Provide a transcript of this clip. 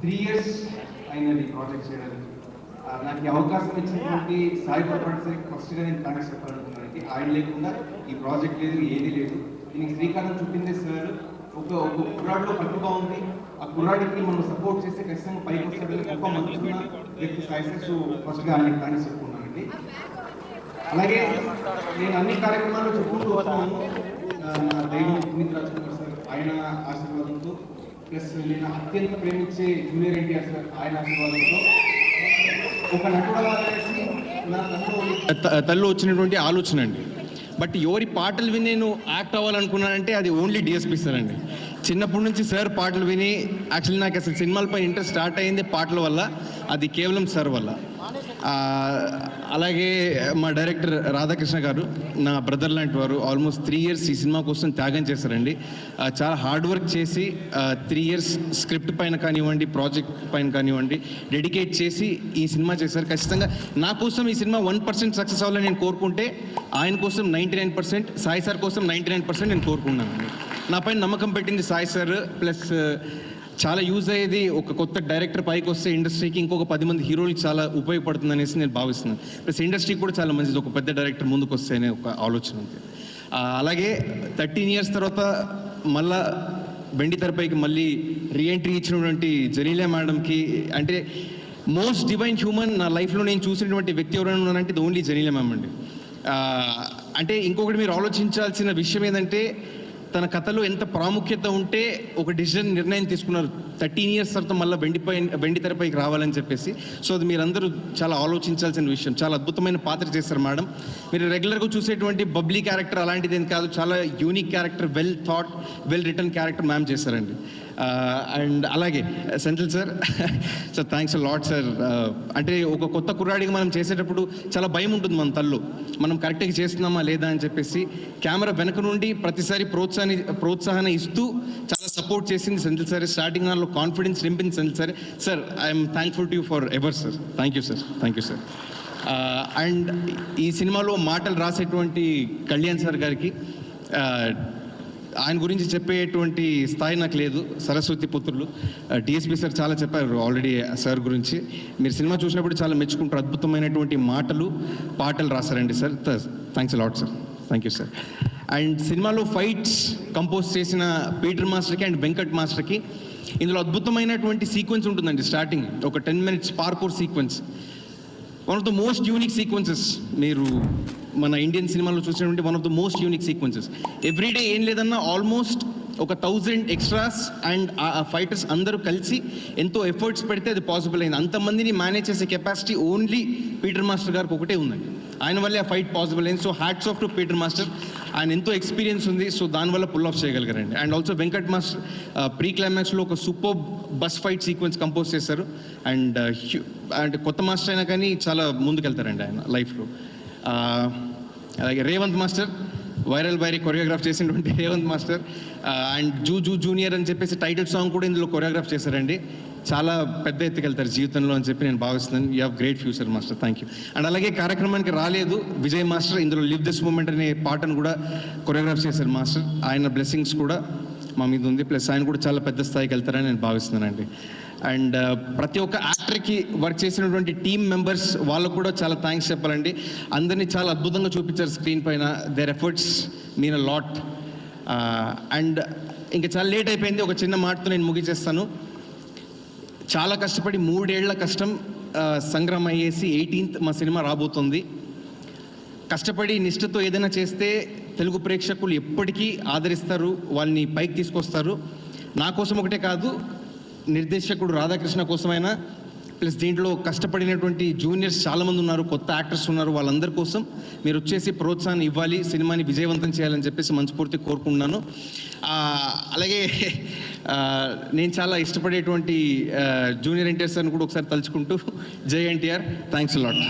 3 years అయినది project చేయడానికి. నాకు ఈ అవకాశం ఇచ్చినటువంటి సాయి ప్రపంచ ఫస్ట్ నేను థ్యాంక్స్ చెప్పాలనుకున్నాను. ఆయన లేకుండా ఈ ప్రాజెక్ట్ లేదు, ఏది లేదు. దీనికి శ్రీకారం చుట్టిందే సార్. ఒక కుర్రాడిలో ప్రతిభ ఉంది, ఆ కుర్రాడికి మనం సపోర్ట్ చేస్తే ఖచ్చితంగా పైకి వస్తాడని గొప్ప మనసున్న వ్యక్తి సాయి సార్. సో ఫస్ట్గా ఆయనకి థ్యాంక్స్ చెప్పుకున్నానండి. అలాగే నేను అన్ని కార్యక్రమాలు చెప్పుకుంటూ వస్తున్నాను. నా దైవం పునీత్ రాజ్కుమార్ సార్ ఆయన ఆశీర్వాదంతో, ప్లస్ నేను అత్యంత ప్రేమించే జూనియర్ ఎన్టీఆర్ సార్ ఆయన ఆశీర్వాదంతో ఒక నటుడు అనేసి నా తల్లు వచ్చినటువంటి ఆలోచన అండి. బట్ ఎవరి పాటలు విని నేను యాక్ట్ అవ్వాలనుకున్నానంటే అది ఓన్లీ డిఎస్పీ సార్ అండి. చిన్నప్పటి నుంచి సార్ పాటలు విని యాక్చువల్లీ నాకు అసలు సినిమాలపై ఇంట్రెస్ట్ స్టార్ట్ అయింది పాటల వల్ల, అది కేవలం సార్ వల్ల. అలాగే మా డైరెక్టర్ రాధాకృష్ణ గారు నా బ్రదర్ లాంటి వారు. ఆల్మోస్ట్ 3 years ఈ సినిమా కోసం త్యాగం చేశారండి. చాలా హార్డ్ వర్క్ చేసి 3 years స్క్రిప్ట్ పైన కానివ్వండి, ప్రాజెక్ట్ పైన కానివ్వండి డెడికేట్ చేసి ఈ సినిమా చేశారు. ఖచ్చితంగా నా కోసం ఈ సినిమా 1% సక్సెస్ అవ్వాలని నేను కోరుకుంటే, ఆయన కోసం 99%, సాయి సార్ కోసం 99% నేను కోరుకున్నానండి. నా పైన నమ్మకం పెట్టింది సాయి సార్. ప్లస్ చాలా యూజ్ అయ్యేది ఒక కొత్త డైరెక్టర్ పైకి వస్తే ఇండస్ట్రీకి ఇంకొక 10 మంది హీరోలకి చాలా ఉపయోగపడుతుంది అనేసి నేను భావిస్తున్నాను. ప్లస్ ఇండస్ట్రీకి కూడా చాలా మంచిది ఒక పెద్ద డైరెక్టర్ ముందుకు వస్తే అనే ఒక ఆలోచన ఉంది. అలాగే 13 years తర్వాత మళ్ళా వెండి తెరపైకి మళ్ళీ రీఎంట్రీ ఇచ్చినటువంటి జెనీలియా మేడంకి, అంటే మోస్ట్ డివైన్ హ్యూమన్ నా లైఫ్లో నేను చూసినటువంటి వ్యక్తి ఎవరైనా ఉన్నారంటే ఇది ఓన్లీ జెనీలియా మ్యామ్ అండి. అంటే ఇంకొకటి మీరు ఆలోచించాల్సిన విషయం ఏంటంటే, తన కథలో ఎంత ప్రాముఖ్యత ఉంటే ఒక నిర్ణయం తీసుకున్నారు 13 years తర్వాత మళ్ళీ వెండి తెరపైకి రావాలని చెప్పేసి. సో అది మీరందరూ చాలా ఆలోచించాల్సిన విషయం. చాలా అద్భుతమైన పాత్ర చేస్తారు మేడం. మీరు రెగ్యులర్గా చూసేటువంటి బబ్లీ క్యారెక్టర్ అలాంటిది ఏం కాదు, చాలా unique character, well thought, well return character ma'am చేశారండి. అండ్ అలాగే central sir sir thanks a lot sir. అంటే ఒక కొత్త కుర్రాడికి మనం చేసేటప్పుడు చాలా భయం ఉంటుంది మన తల్లు, మనం కరెక్ట్గా చేస్తున్నామా లేదా అని చెప్పేసి. కెమెరా వెనక నుండి ప్రతిసారి ప్రోత్సాహన ఇస్తూ చాలా సపోర్ట్ చేసింది సెంట్రల్ సార్. స్టార్టింగ్ నాలో కాన్ఫిడెన్స్ నింపింది central sir. Sir I'm thankful to you for ever sir. Thank you sir, thank you sir. And ఈ సినిమాలో మాటలు రాసేటువంటి కళ్యాణ్ సార్ గారికి, ఆయన గురించి చెప్పేటువంటి స్థాయి నాకు లేదు. సరస్వతి పుత్రులు డిఎస్పీ సార్ చాలా చెప్పారు ఆల్రెడీ సార్ గురించి. మీరు సినిమా చూసినప్పుడు చాలా మెచ్చుకుంటారు. అద్భుతమైనటువంటి పాటలు రాశారండి sir. Thanks a lot sir, thank you sir. And సినిమాలో ఫైట్స్ కంపోజ్ చేసిన పీటర్ మాస్టర్కి అండ్ వెంకట్ మాస్టర్కి. ఇందులో అద్భుతమైనటువంటి సీక్వెన్స్ ఉంటుందండి. స్టార్టింగ్ ఒక 10 minutes parkour sequence, one of the most unique sequences మీరు మన ఇండియన్ సినిమాలో చూసినటువంటి one of the most unique sequences. Everyday ఏం లేదన్నా ఆల్మోస్ట్ ఒక 1000 extras అండ్ ఆ ఫైటర్స్ అందరూ కలిసి ఎంతో ఎఫర్ట్స్ పెడితే అది పాసిబుల్ అయింది. అంతమందిని మేనేజ్ చేసే కెపాసిటీ ఓన్లీ పీటర్ మాస్టర్ గారికి ఒకటే ఉందండి. ఆయన వల్లే ఆ ఫైట్ పాసిబుల్ అయింది. So hats off to Peter master. ఆయన ఎంతో ఎక్స్పీరియన్స్ ఉంది, సో దానివల్ల పుల్ ఆఫ్ చేయగలిగారండి. And also Venkat master pre క్లైమాక్స్లో ఒక super bus fight sequence compose చేశారు. అండ్ కొత్త మాస్టర్ అయినా కానీ చాలా ముందుకెళ్తారండి ఆయన లైఫ్లో. అలాగే రేవంత్ మాస్టర్, వైరీ కొరియోగ్రాఫ్ చేసినటువంటి Revanth master. And zoo junior అని చెప్పేసి టైటిల్ సాంగ్ కూడా ఇందులో కొరియోగ్రాఫ్ చేశారండి. చాలా పెద్ద ఎత్తుకెళ్తారు జీవితంలో అని చెప్పి నేను భావిస్తున్నాను. You have great future master, thank you. And అలాగే కార్యక్రమానికి రాలేదు విజయ్ మాస్టర్, ఇందులో లివ్ దిస్ మూమెంట్ అనే పాటను కూడా కొరియోగ్రాఫ్ చేశారు మాస్టర్. ఆయన బ్లెస్సింగ్స్ కూడా మా మీద ఉంది. ప్లస్ ఆయన కూడా చాలా పెద్ద స్థాయికి వెళ్తారని నేను భావిస్తున్నానండి. అండ్ ప్రతి ఒక్క యాక్టర్కి వర్క్ చేసినటువంటి టీమ్ మెంబర్స్ వాళ్ళకు కూడా చాలా థ్యాంక్స్ చెప్పాలండి. అందరినీ చాలా అద్భుతంగా చూపించారు స్క్రీన్ పైన. Their efforts mean a lot. And ఇంకా చాలా లేట్ అయిపోయింది, ఒక చిన్న మాటతో నేను ముగించేస్తాను. చాలా కష్టపడి 3 ఏళ్ల కష్టం సంగ్రహం అయ్యేసి 18th మా సినిమా రాబోతుంది. కష్టపడి నిష్ఠతో ఏదైనా చేస్తే తెలుగు ప్రేక్షకులు ఎప్పటికీ ఆదరిస్తారు, వాళ్ళని పైకి తీసుకొస్తారు. నా కోసం ఒకటే కాదు, నిర్దేశకుడు రాధాకృష్ణ కోసమైనా, ప్లస్ దీంట్లో కష్టపడినటువంటి జూనియర్స్ చాలామంది ఉన్నారు, కొత్త యాక్టర్స్ ఉన్నారు, వాళ్ళందరి కోసం మీరు వచ్చేసి ప్రోత్సాహాన్ని ఇవ్వాలి, సినిమాని విజయవంతం చేయాలని చెప్పేసి మనస్ఫూర్తి కోరుకుంటున్నాను. అలాగే నేను చాలా ఇష్టపడేటువంటి జూనియర్ ఎన్టీఆర్ సార్ని కూడా ఒకసారి తలుచుకుంటూ, జై ఎన్టీఆర్, థ్యాంక్స్ అలాట్.